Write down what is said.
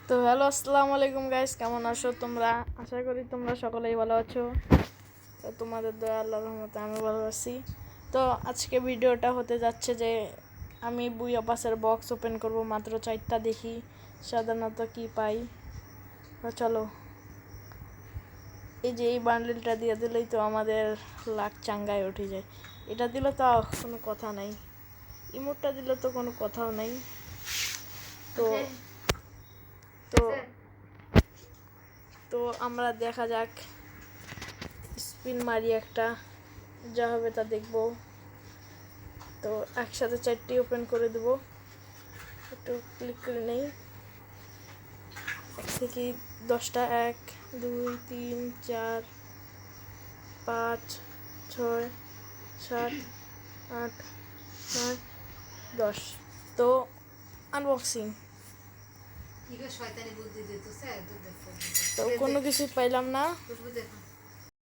তো হ্যালো, আসসালামু আলাইকুম গাইস, কেমন আছো তোমরা? আশা করি তোমরা সকলেই ভালো আছো। তো তোমাদের দয়া আল্লাহর রহমতে আমি ভালো আছি। তো আজকে ভিডিওটা হতে যাচ্ছে যে আমি বুইয়া পাসের বক্স ওপেন করব, মাত্র 4টা দেখি সাধারণত কি পাই। তো চলো, এই যে এই বান্ডেলটা দিয়ে দিলেই তো আমাদের লাখ চাঙ্গায় উঠে যায়। এটা দিলে তো কোনো কথা নাই, ইমোটটা দিলে তো কোনো কথাও নাই। তো তো তো আমরা দেখা যাক, স্পিন মারি একটা, যা হবে তা দেখবো। তো একসাথে 4টি ওপেন করে দেবো, একটু ক্লিক করে নেই। 1 থেকে 10টা, 1 2 3 4 5 6 7 8 9 10। তো আনবক্সিং, তো কোনো কিছু পাইলাম না।